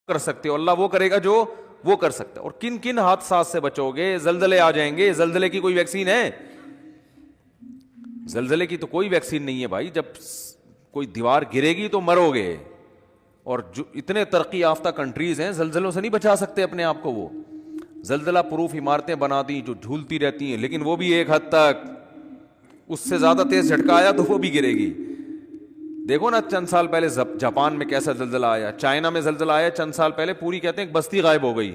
کر سکتے ہو, اللہ وہ کرے گا جو وہ کر سکتا ہے. اور کن کن حادثات سے بچو گے؟ زلزلے آ جائیں گے, زلزلے کی کوئی ویکسین ہے؟ زلزلے کی تو کوئی ویکسین نہیں ہے بھائی. جب کوئی دیوار گرے گی تو مرو گے. اور جو اتنے ترقی یافتہ کنٹریز ہیں, زلزلوں سے نہیں بچا سکتے اپنے آپ کو. وہ زلزلہ پروف عمارتیں بنا دی جو جھولتی رہتی ہیں, لیکن وہ بھی ایک حد تک. اس سے زیادہ تیز جھٹکا آیا تو وہ بھی گرے گی. دیکھو نا چند سال پہلے جاپان میں کیسا زلزلہ آیا, چائنا میں زلزلہ آیا چند سال پہلے, پوری کہتے ہیں بستی غائب ہو گئی.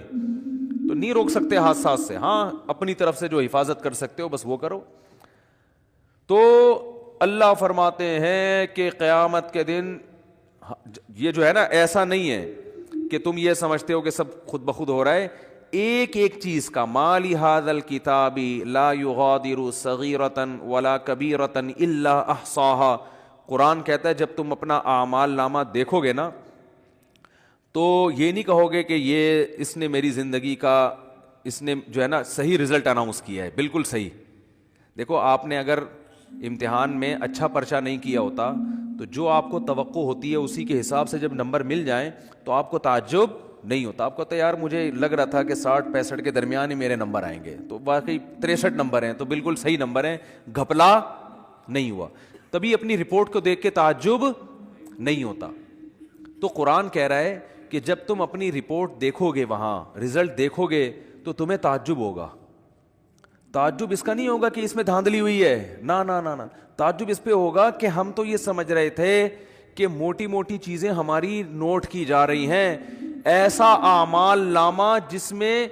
تو نہیں روک سکتے حادثات سے, ہاں اپنی طرف سے جو حفاظت کر سکتے ہو بس وہ کرو. تو اللہ فرماتے ہیں کہ قیامت کے دن یہ جو ہے نا, ایسا نہیں ہے کہ تم یہ سمجھتے ہو کہ سب خود بخود ہو رہا ہے. ایک ایک چیز کا, ما لہذا الکتاب لا یغادر صغیرۃ ولا کبیرۃ الا احصاها. قرآن کہتا ہے جب تم اپنا اعمال نامہ دیکھو گے نا تو یہ نہیں کہو گے کہ یہ اس نے میری زندگی کا, اس نے جو ہے نا صحیح رزلٹ اناؤنس کیا ہے, بالکل صحیح. دیکھو آپ نے اگر امتحان میں اچھا پرچہ نہیں کیا ہوتا تو جو آپ کو توقع ہوتی ہے اسی کے حساب سے جب نمبر مل جائیں تو آپ کو تعجب نہیں ہوتا. آپ کو تو یار مجھے لگ رہا تھا کہ 60-65 کے درمیان ہی میرے نمبر آئیں گے, تو واقعی 63 نمبر ہیں, تو بالکل صحیح نمبر ہیں, گھپلا نہیں ہوا. تبھی اپنی رپورٹ کو دیکھ کے تعجب نہیں ہوتا. تو قرآن کہہ رہا ہے کہ جب تم اپنی رپورٹ دیکھو گے, وہاں رزلٹ دیکھو گے تو تمہیں تعجب ہوگا. تعجب اس کا نہیں ہوگا کہ اس میں دھاندلی ہوئی ہے, نا نا نا نا, تعجب اس پہ ہوگا کہ ہم تو یہ سمجھ رہے تھے کہ موٹی موٹی چیزیں ہماری نوٹ کی جا رہی ہیں. ایسا اعمال نامہ جس میں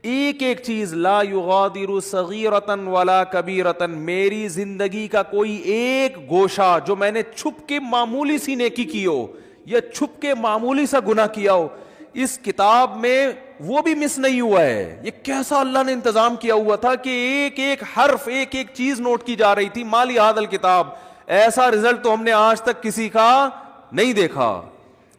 ایک ایک چیز, لا یغادر صغیرۃ ولا کبیرۃ, میری زندگی کا کوئی ایک گوشہ جو میں نے چھپ کے معمولی سی نیکی کی ہو یا چھپ کے معمولی سا گناہ کیا ہو, اس کتاب میں وہ بھی مس نہیں ہوا ہے. یہ کیسا اللہ نے انتظام کیا ہوا تھا کہ ایک ایک حرف, ایک ایک چیز نوٹ کی جا رہی تھی. ما لہذا الکتاب, ایسا رزلٹ تو ہم نے آج تک کسی کا نہیں دیکھا.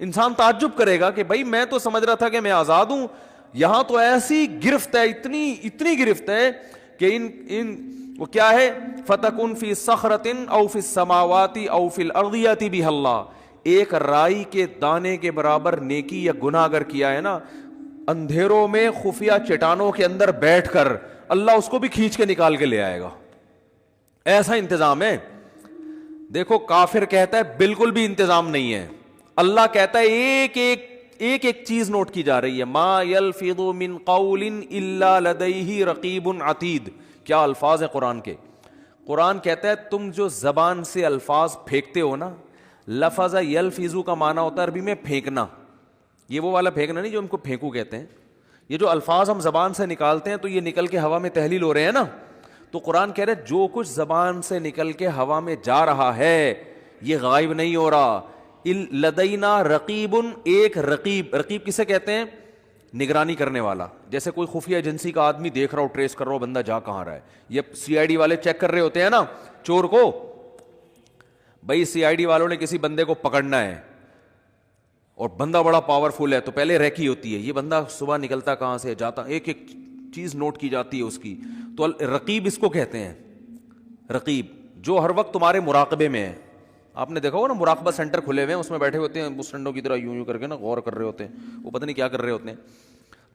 انسان تعجب کرے گا کہ بھائی میں تو سمجھ رہا تھا کہ میں آزاد ہوں, یہاں تو ایسی گرفت ہے, اتنی گرفت ہے کہ ان وہ کیا ہے, فتکن فی صخرۃ او فی السماوات او فی الارض یأتی بہ اللہ. ایک رائی کے دانے کے برابر نیکی یا گناہ اگر کیا ہے نا, اندھیروں میں خفیہ چٹانوں کے اندر بیٹھ کر اللہ اس کو بھی کھینچ کے نکال کے لے آئے گا. ایسا انتظام ہے. دیکھو کافر کہتا ہے بالکل بھی انتظام نہیں ہے, اللہ کہتا ہے ایک ایک چیز نوٹ کی جا رہی ہے. ما یلفظ من قول الا لدیہ رقیب عتید. کیا الفاظ ہیں قرآن کے. قرآن کہتا ہے تم جو زبان سے الفاظ پھینکتے ہو نا, لفظ یلفظ کا معنی ہوتا ہے عربی میں پھینکنا. یہ وہ والا پھینکنا نہیں جو ہم کو پھینکو کہتے ہیں. یہ جو الفاظ ہم زبان سے نکالتے ہیں تو یہ نکل کے ہوا میں تحلیل ہو رہے ہیں نا. تو قرآن کہہ رہے جو کچھ زبان سے نکل کے ہوا میں جا رہا ہے یہ غائب نہیں ہو رہا. لدینا رقیب, ایک رقیب. رقیب کسے کہتے ہیں؟ نگرانی کرنے والا. جیسے کوئی خفیہ ایجنسی کا آدمی دیکھ رہا ہو, ٹریس کر رہا ہو بندہ جا کہاں رہا ہے. یہ سی آئی ڈی والے چیک کر رہے ہوتے ہیں نا چور کو. بھائی سی آئی ڈی والوں نے کسی بندے کو پکڑنا ہے اور بندہ بڑا پاورفل ہے تو پہلے ریکی ہوتی ہے, یہ بندہ صبح نکلتا کہاں سے جاتا, ایک ایک چیز نوٹ کی جاتی ہے اس کی. تو رقیب اس کو کہتے ہیں. رقیب جو ہر وقت تمہارے مراقبے میں ہے. آپ نے دیکھا ہو نا مراقبہ سینٹر کھلے ہوئے ہیں, اس میں بیٹھے ہوتے ہیں اس ٹنڈوں کی طرح یوں کر کے نا غور کر رہے ہوتے ہیں, وہ پتہ نہیں کیا کر رہے ہوتے ہیں.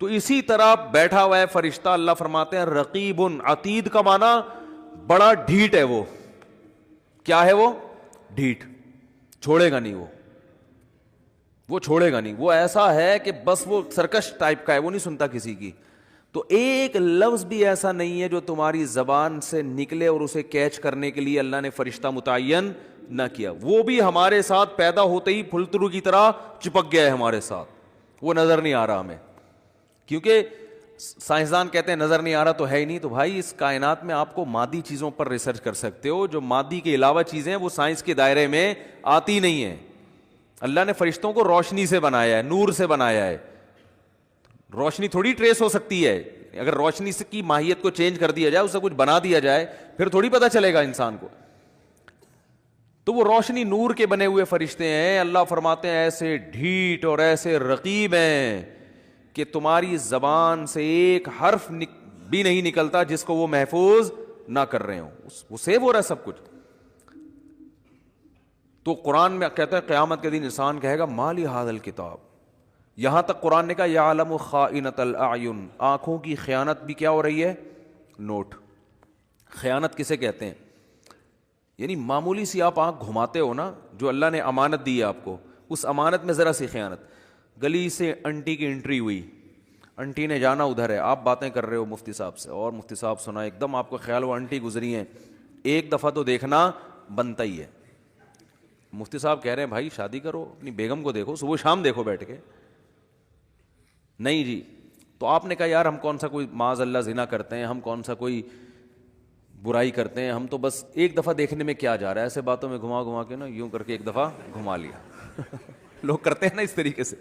تو اسی طرح بیٹھا ہوا ہے فرشتہ. اللہ فرماتے ہیں رقیب عتید کا معنی بڑا ڈھیٹ ہے. وہ کیا ہے؟ وہ ڈھیٹ, چھوڑے گا نہیں, وہ چھوڑے گا نہیں. وہ ایسا ہے کہ بس وہ سرکش ٹائپ کا ہے, وہ نہیں سنتا کسی کی. تو ایک لفظ بھی ایسا نہیں ہے جو تمہاری زبان سے نکلے اور اسے کیچ کرنے کے لیے اللہ نے فرشتہ متعین نہ کیا. وہ بھی ہمارے ساتھ پیدا ہوتے ہی پھلترو کی طرح چپک گیا ہے ہمارے ساتھ, وہ نظر نہیں آ رہا ہمیں. کیونکہ سائنسدان کہتے ہیں نظر نہیں آ رہا تو ہے ہی نہیں. تو بھائی اس کائنات میں آپ کو مادی چیزوں پر ریسرچ کر سکتے ہو, جو مادی کے علاوہ چیزیں وہ سائنس کے دائرے میں آتی نہیں ہیں. اللہ نے فرشتوں کو روشنی سے بنایا ہے, نور سے بنایا ہے. روشنی تھوڑی ٹریس ہو سکتی ہے. اگر روشنی سے کی ماہیت کو چینج کر دیا جائے, اسے کچھ بنا دیا جائے, پھر تھوڑی پتہ چلے گا انسان کو. تو وہ روشنی نور کے بنے ہوئے فرشتے ہیں. اللہ فرماتے ہیں ایسے ڈھیٹ اور ایسے رقیب ہیں کہ تمہاری زبان سے ایک حرف بھی نہیں نکلتا جس کو وہ محفوظ نہ کر رہے ہوں. وہ سیو ہو رہا ہے سب کچھ. تو قرآن میں کہتا ہے قیامت کے دن انسان کہے گا ما لی ھذا الکتاب, یہاں تک قرآن نے کہا یعلم خائنۃ الاعین، آنکھوں کی خیانت بھی کیا ہو رہی ہے، نوٹ۔ خیانت کسے کہتے ہیں؟ یعنی معمولی سی آپ آنکھ گھماتے ہو نا، جو اللہ نے امانت دی ہے آپ کو، اس امانت میں ذرا سی خیانت۔ گلی سے انٹی کی انٹری ہوئی، انٹی نے جانا ادھر ہے، آپ باتیں کر رہے ہو مفتی صاحب سے، اور مفتی صاحب سنا، ایک دم آپ کو خیال ہوا انٹی گزری ہیں، ایک دفعہ تو دیکھنا بنتا ہی ہے۔ مفتی صاحب کہہ رہے ہیں بھائی شادی کرو، اپنی بیگم کو دیکھو، صبح شام دیکھو بیٹھ کے۔ نہیں جی، تو آپ نے کہا یار ہم کون سا کوئی معاذ اللہ زنا کرتے ہیں، ہم کون سا کوئی برائی کرتے ہیں، ہم تو بس ایک دفعہ دیکھنے میں کیا جا رہا ہے، ایسے باتوں میں گھما گھما کے نا یوں کر کے ایک دفعہ گھما لیا۔ لوگ کرتے ہیں نا اس طریقے سے،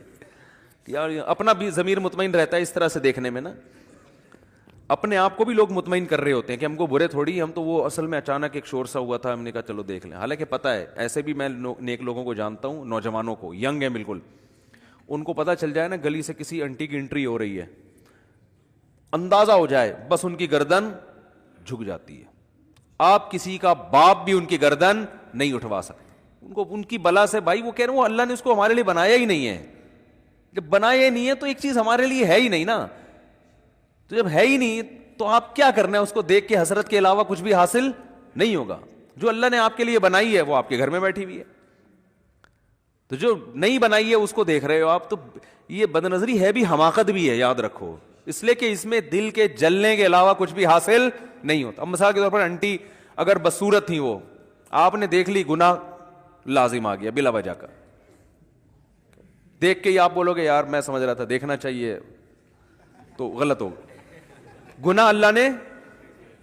یار اپنا بھی ضمیر مطمئن رہتا ہے اس طرح سے دیکھنے میں نا، اپنے آپ کو بھی لوگ مطمئن کر رہے ہوتے ہیں کہ ہم کو برے تھوڑی، ہم تو وہ اصل میں اچانک ایک شور سا ہوا تھا، ہم نے کہا چلو دیکھ لیں۔ حالانکہ پتہ ہے، ایسے بھی میں نیک لوگوں کو جانتا ہوں، نوجوانوں کو، ینگ ہیں بالکل، ان کو پتہ چل جائے نا گلی سے کسی انٹی کی انٹری ہو رہی ہے، اندازہ ہو جائے، بس ان کی گردن جھک جاتی ہے۔ آپ کسی کا باپ بھی ان کی گردن نہیں اٹھوا سکتے، ان کو ان کی بلا سے، بھائی وہ کہہ رہے ہیں وہ اللہ نے اس کو ہمارے لیے بنایا ہی نہیں ہے، جب بنایا ہی نہیں ہے تو ایک چیز ہمارے لیے ہے ہی نہیں نا، تو جب ہے ہی نہیں تو آپ کیا کرنا ہے، اس کو دیکھ کے حسرت کے علاوہ کچھ بھی حاصل نہیں ہوگا۔ جو اللہ نے آپ کے لیے بنائی ہے وہ آپ کے گھر میں بیٹھی ہوئی ہے، تو جو نہیں بنائی ہے اس کو دیکھ رہے ہو آپ، تو یہ بد نظری ہے بھی، حماقت بھی ہے، یاد رکھو، اس لیے کہ اس میں دل کے جلنے کے علاوہ کچھ بھی حاصل نہیں ہوتا۔ اب مثال کے طور پر انٹی اگر بدصورت تھی، وہ آپ نے دیکھ لی، گناہ لازم آ گیا بلا وجہ کا، دیکھ کے ہی آپ بولو گے یار میں سمجھ رہا تھا دیکھنا چاہیے، تو غلط ہوگا۔ گناہ اللہ نے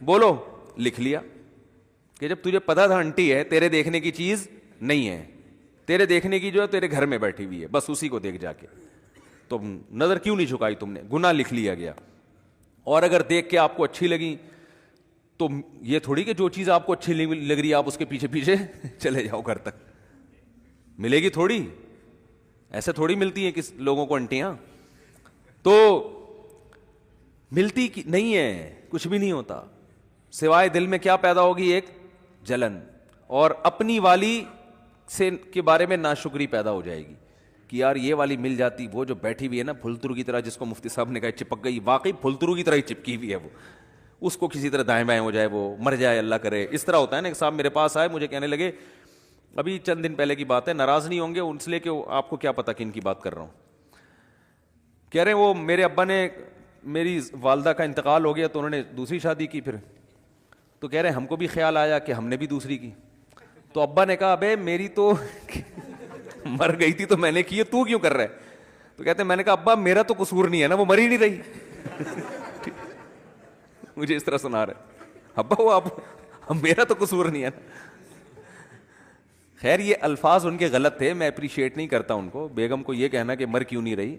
بولو لکھ لیا کہ جب تجھے پتا تھا انٹی ہے، تیرے دیکھنے کی چیز نہیں ہے، تیرے دیکھنے کی جو ہے تیرے گھر میں بیٹھی ہوئی ہے، بس اسی کو دیکھ جا کے، تو نظر کیوں نہیں جھکائی تم نے، گناہ لکھ لیا گیا۔ اور اگر دیکھ کے آپ کو اچھی لگی تو یہ تھوڑی کہ جو چیز آپ کو اچھی لگ رہی ہے آپ اس کے پیچھے پیچھے چلے جاؤ گھر تک، ملے گی تھوڑی، ایسے تھوڑی ملتی ہیں کس لوگوں کو انٹیاں، تو ملتی نہیں ہے، کچھ بھی نہیں ہوتا، سوائے دل میں کیا پیدا ہوگی، ایک جلن، اور اپنی والی سے کے بارے میں ناشکری پیدا ہو جائے گی کہ یار یہ والی مل جاتی، وہ جو بیٹھی ہوئی ہے نا پھلترو کی طرح، جس کو مفتی صاحب نے کہا چپک گئی، واقعی پھلترو کی طرح ہی چپکی ہوئی ہے وہ، اس کو کسی طرح دائیں بائیں ہو جائے، وہ مر جائے اللہ کرے، اس طرح ہوتا ہے نا۔ ایک صاحب میرے پاس آئے، مجھے کہنے لگے، ابھی چند دن پہلے کی بات ہے، ناراض نہیں ہوں گے اس لیے کہ آپ کو کیا پتا کن کی بات کر رہا ہوں، کہہ رہے ہیں وہ میرے ابا نے، میری والدہ کا انتقال ہو گیا تو انہوں نے دوسری شادی کی، پھر تو کہہ رہے ہیں ہم کو بھی خیال آیا کہ ہم نے بھی دوسری کی، تو ابا نے کہا ابے میری تو مر گئی تھی تو میں نے کی ہے، تو کیوں کر رہا ہے؟ تو کہتے ہیں میں نے کہا ابا میرا تو قصور نہیں ہے نا، وہ مر ہی نہیں رہی۔ مجھے اس طرح سنا رہے ابا، وہ اب میرا تو قصور نہیں ہے نا۔ خیر یہ الفاظ ان کے غلط تھے، میں اپریشیٹ نہیں کرتا ان کو، بیگم کو یہ کہنا کہ مر کیوں نہیں رہی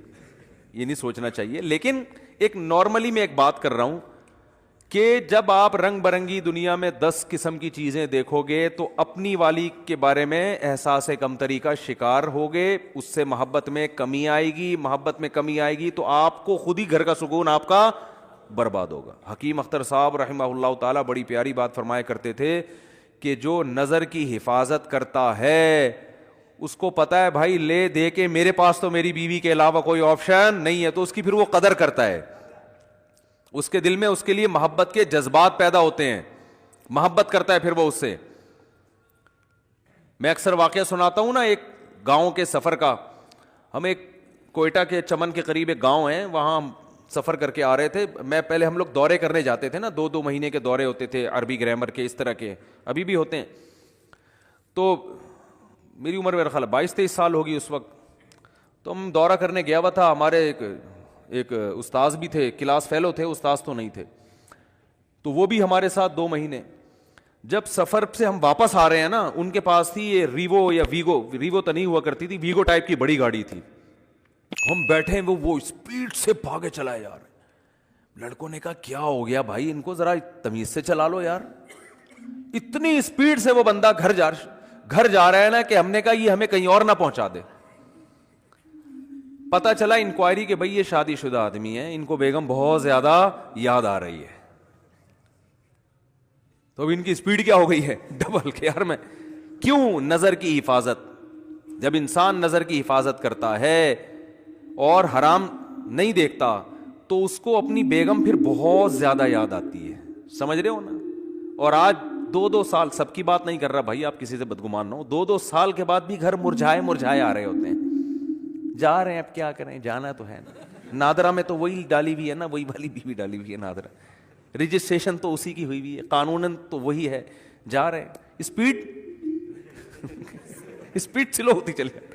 یہ نہیں سوچنا چاہیے، لیکن ایک نارملی میں ایک بات کر رہا ہوں کہ جب آپ رنگ برنگی دنیا میں 10 قسم کی چیزیں دیکھو گے تو اپنی والی کے بارے میں احساس کمتری کا شکار ہوگے، اس سے محبت میں کمی آئے گی، محبت میں کمی آئے گی تو آپ کو خود ہی گھر کا سکون آپ کا برباد ہوگا۔ حکیم اختر صاحب رحمہ اللہ تعالی بڑی پیاری بات فرمایا کرتے تھے کہ جو نظر کی حفاظت کرتا ہے اس کو پتا ہے بھائی لے دے کے میرے پاس تو میری بیوی کے علاوہ کوئی آپشن نہیں ہے، تو اس کی پھر وہ قدر کرتا ہے، اس کے دل میں اس کے لیے محبت کے جذبات پیدا ہوتے ہیں، محبت کرتا ہے پھر وہ اس سے۔ میں اکثر واقعہ سناتا ہوں نا ایک گاؤں کے سفر کا، ہم ایک کوئٹہ کے چمن کے قریب ایک گاؤں ہے، وہاں ہم سفر کر کے آ رہے تھے، میں پہلے ہم لوگ دورے کرنے جاتے تھے نا، 2 مہینے کے دورے ہوتے تھے، عربی گرامر کے، اس طرح کے ابھی بھی ہوتے ہیں، تو میری عمر میرا خیال 22-23 سال ہوگی اس وقت، تو ہم دورہ کرنے گیا ہوا تھا، ہمارے ایک استاذ بھی تھے، کلاس فیلو تھے، استاذ تو نہیں تھے، تو وہ بھی ہمارے ساتھ 2 مہینے۔ جب سفر سے ہم واپس آ رہے ہیں نا، ان کے پاس تھی یہ ریوو یا ویگو تو نہیں ہوا کرتی تھی، ویگو ٹائپ کی بڑی گاڑی تھی، ہم بیٹھے وہ اسپیڈ سے بھاگے چلائے جا رہے، لڑکوں نے کہا کیا ہو گیا بھائی، ان کو ذرا تمیز سے چلا لو یار، اتنی اسپیڈ سے وہ بندہ گھر جا رہا ہے نا کہ ہم نے کہا یہ ہمیں کہیں اور نہ پہنچا دے۔ پتا چلا انکوائری کہ بھئی یہ شادی شدہ آدمی ہے، ان کو بیگم بہت زیادہ یاد آ رہی ہے، تو اب ان کی اسپیڈ کیا ہو گئی ہے ڈبل، کہ یار میں کیوں، نظر کی حفاظت، جب انسان نظر کی حفاظت کرتا ہے اور حرام نہیں دیکھتا تو اس کو اپنی بیگم پھر بہت زیادہ یاد آتی ہے, سمجھ رہے ہو نا. اور آج 2 سال, سب کی بات نہیں کر رہا بھائی, آپ کسی سے بدگمان نہ ہو, 2 سال کے بعد بھی گھر مرجھائے آ رہے ہوتے ہیں. جا رہے ہیں, اب کیا کریں, جانا تو ہے نا. نادرا میں تو وہی ڈالی ہوئی ہے نا, وہی والی بیوی ڈالی ہوئی ہے نادرا, رجسٹریشن تو اسی کی ہوئی ہوئی ہے, قانوناً تو وہی ہے. جا رہے ہیں, اسپیڈ سلو ہوتی چلی جاتی.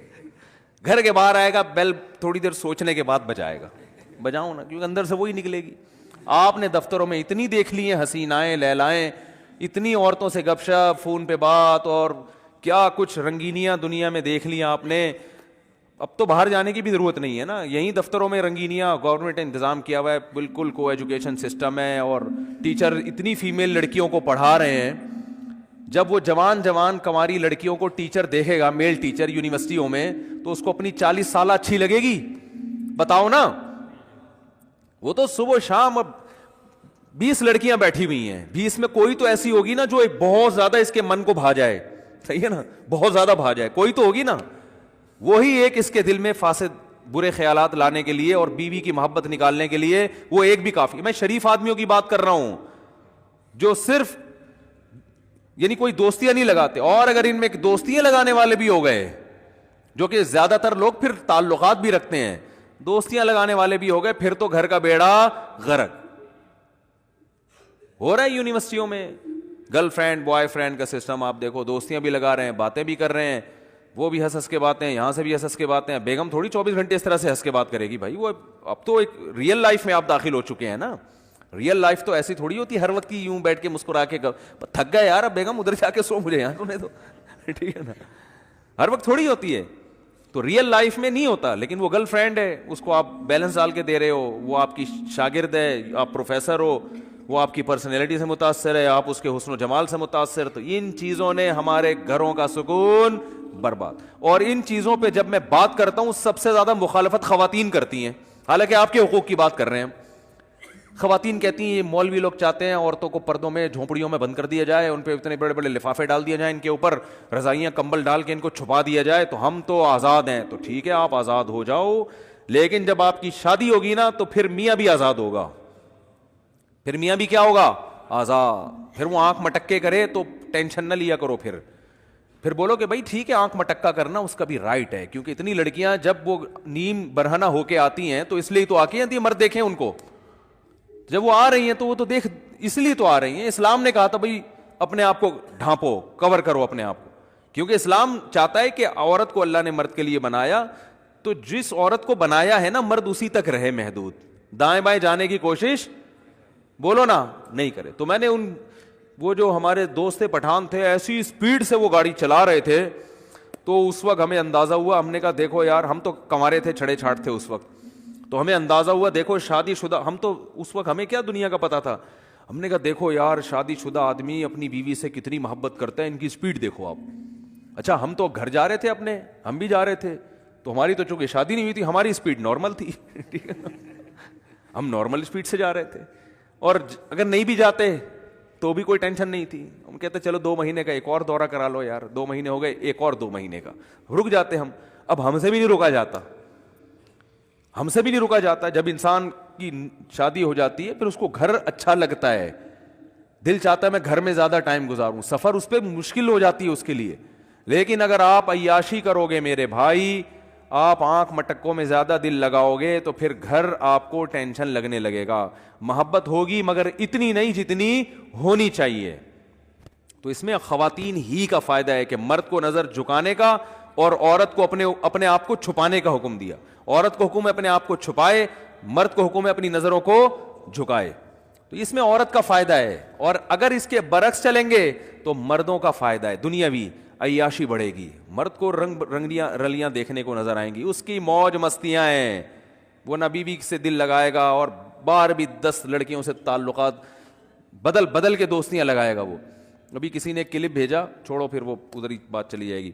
گھر کے باہر آئے گا, بیل تھوڑی دیر سوچنے کے بعد بجائے گا, بجاؤں نا, کیونکہ اندر سے وہی نکلے گی. آپ نے دفتروں میں اتنی دیکھ لی ہیں حسینائیں لیلائیں, اتنی عورتوں سے گپ شپ, فون پہ بات, اور کیا کچھ رنگینیاں دنیا میں دیکھ لی آپ نے. اب تو باہر جانے کی بھی ضرورت نہیں ہے نا, یہیں دفتروں میں رنگینیاں گورنمنٹ نے انتظام کیا ہوا ہے, بالکل کو ایجوکیشن سسٹم ہے, اور ٹیچر اتنی فیمیل لڑکیوں کو پڑھا رہے ہیں. جب وہ جوان کنواری لڑکیوں کو ٹیچر دیکھے گا, میل ٹیچر یونیورسٹیوں میں, تو اس کو اپنی 40 سالہ اچھی لگے گی؟ بتاؤ نا. وہ تو صبح شام اب 20 لڑکیاں بیٹھی ہوئی ہیں, 20 میں کوئی تو ایسی ہوگی نا جو ایک بہت زیادہ اس کے من کو بھا جائے, صحیح ہے نا, بہت زیادہ بھا جائے, کوئی تو ہوگی نا. وہی ایک اس کے دل میں فاسد برے خیالات لانے کے لیے اور بیوی کی محبت نکالنے کے لیے وہ ایک بھی کافی. میں شریف آدمیوں کی بات کر رہا ہوں جو صرف یعنی کوئی دوستیاں نہیں لگاتے, اور اگر ان میں دوستیاں لگانے والے بھی ہو گئے, جو کہ زیادہ تر لوگ پھر تعلقات بھی رکھتے ہیں, دوستیاں لگانے والے بھی ہو گئے, پھر تو گھر کا بیڑا غرق ہو رہا ہے. یونیورسٹیوں میں گرل فرینڈ بوائے فرینڈ کا سسٹم آپ دیکھو, دوستیاں بھی لگا رہے ہیں, باتیں بھی کر رہے ہیں, وہ بھی ہنس کے باتیں, یہاں سے بھی ہنس کے باتیں. بیگم تھوڑی 24 گھنٹے اس طرح سے ہنس کے بات کرے گی بھائی, وہ اب تو ایک ریئل لائف میں آپ داخل ہو چکے ہیں نا. ریئل لائف تو ایسی تھوڑی ہوتی ہے ہر وقت کی یوں بیٹھ کے مسکرا کے, تھک گئے یار اب بیگم ادھر جا کے سو مجھے یہاں تو نہیں, تو ٹھیک ہے نا, ہر وقت تھوڑی ہوتی ہے. تو ریئل لائف میں نہیں ہوتا. لیکن وہ گرل فرینڈ ہے, اس کو آپ بیلنس ڈال کے دے رہے ہو, وہ آپ کی شاگرد ہے, آپ پروفیسر ہو, وہ آپ کی پرسنالٹی سے متاثر ہے, آپ اس کے حسن و جمال سے متاثر. تو ان چیزوں نے ہمارے گھروں کا سکون برباد. اور ان چیزوں پہ جب میں بات کرتا ہوں سب سے زیادہ مخالفت خواتین کرتی ہیں, حالانکہ آپ کے حقوق کی بات کر رہے ہیں. خواتین کہتی ہیں یہ مولوی لوگ چاہتے ہیں عورتوں کو پردوں میں جھونپڑیوں میں بند کر دیا جائے, ان پہ اتنے بڑے بڑے لفافے ڈال دیا جائیں, ان کے اوپر رضائیاں کمبل ڈال کے ان کو چھپا دیا جائے, تو ہم تو آزاد ہیں. تو ٹھیک ہے آپ آزاد ہو جاؤ, لیکن جب آپ کی شادی ہوگی نا تو پھر میاں بھی آزاد ہوگا, پھر میاں بھی کیا ہوگا, آزاد. پھر وہ آنکھ مٹکے کرے تو ٹینشن نہ لیا کرو, پھر بولو کہ بھائی ٹھیک ہے آنکھ مٹکا کرنا اس کا بھی رائٹ ہے, کیونکہ اتنی لڑکیاں جب وہ نیم برہنہ ہو کے آتی ہیں تو اس لیے تو آ کے آتی ہیں, مرد دیکھیں ان کو, جب وہ آ رہی ہیں تو وہ تو دیکھ اس لیے تو آ رہی ہیں. اسلام نے کہا تھا بھائی اپنے آپ کو ڈھانپو, کور کرو اپنے آپ کو, کیونکہ اسلام چاہتا ہے کہ عورت کو اللہ نے مرد کے لیے بنایا, تو جس عورت کو بنایا ہے نا مرد اسی تک رہے محدود, دائیں بائیں جانے کی کوشش بولو نا نہیں کرے. تو میں نے وہ جو ہمارے دوست پٹھان تھے ایسی اسپیڈ سے وہ گاڑی چلا رہے تھے, تو اس وقت ہمیں اندازہ ہوا, ہم نے کہا دیکھو یار, ہم تو کنوارے تھے, چھڑے چھاٹ تھے اس وقت, تو ہمیں اندازہ ہوا دیکھو شادی شدہ, ہم تو اس وقت ہمیں کیا دنیا کا پتا تھا, ہم نے کہا دیکھو یار شادی شدہ آدمی اپنی بیوی سے کتنی محبت کرتا ہے, ان کی اسپیڈ دیکھو آپ. اچھا ہم تو گھر جا رہے تھے اپنے, ہم بھی جا رہے تھے, تو ہماری تو چونکہ شادی نہیں ہوئی تھی, ہماری اسپیڈ نارمل تھی, ٹھیک ہے, ہم نارمل اسپیڈ سے جا رہے تھے, اور اگر نہیں بھی جاتے تو بھی کوئی ٹینشن نہیں تھی. ہم کہتے چلو 2 مہینے کا ایک اور دورہ کرا لو یار, 2 مہینے ہو گئے, ایک اور 2 مہینے کا رک جاتے ہم. اب ہم سے بھی نہیں رکا جاتا, ہم سے بھی نہیں رکا جاتا. جب انسان کی شادی ہو جاتی ہے پھر اس کو گھر اچھا لگتا ہے, دل چاہتا ہے میں گھر میں زیادہ ٹائم گزاروں, سفر اس پہ مشکل ہو جاتی ہے اس کے لیے. لیکن اگر آپ عیاشی کرو گے میرے بھائی, آپ آنکھ مٹکوں میں زیادہ دل لگاؤ گے, تو پھر گھر آپ کو ٹینشن لگنے لگے گا. محبت ہوگی مگر اتنی نہیں جتنی ہونی چاہیے. تو اس میں خواتین ہی کا فائدہ ہے کہ مرد کو نظر جھکانے کا اور عورت کو اپنے آپ کو چھپانے کا حکم دیا. عورت کو حکم ہے اپنے آپ کو چھپائے, مرد کو حکم ہے اپنی نظروں کو جھکائے. تو اس میں عورت کا فائدہ ہے. اور اگر اس کے برعکس چلیں گے تو مردوں کا فائدہ ہے, دنیاوی عیاشی بڑھے گی, مرد کو رنگیاں رلیاں دیکھنے کو نظر آئیں گی, اس کی موج مستیاں ہیں, وہ نہ بیوی سے دل لگائے گا اور بار بھی 10 لڑکیوں سے تعلقات بدل کے دوستیاں لگائے گا. وہ ابھی کسی نے کلپ بھیجا, چھوڑو پھر وہ ادھر ہی بات چلی جائے گی.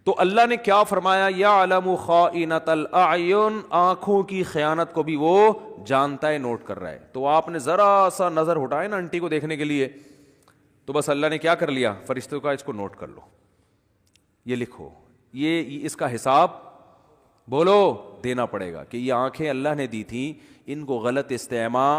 تو اللہ نے کیا فرمایا, یعلم خائنۃ الاعین, آنکھوں کی خیانت کو بھی وہ جانتا ہے, نوٹ کر رہا ہے. تو آپ نے ذرا سا نظر ہٹائے نا انٹی کو دیکھنے کے لیے, تو بس اللہ نے کیا کر لیا, فرشتوں کا اس کو نوٹ کر لو, یہ لکھو, یہ اس کا حساب بولو دینا پڑے گا کہ یہ آنکھیں اللہ نے دی تھیں، ان کو غلط استعمال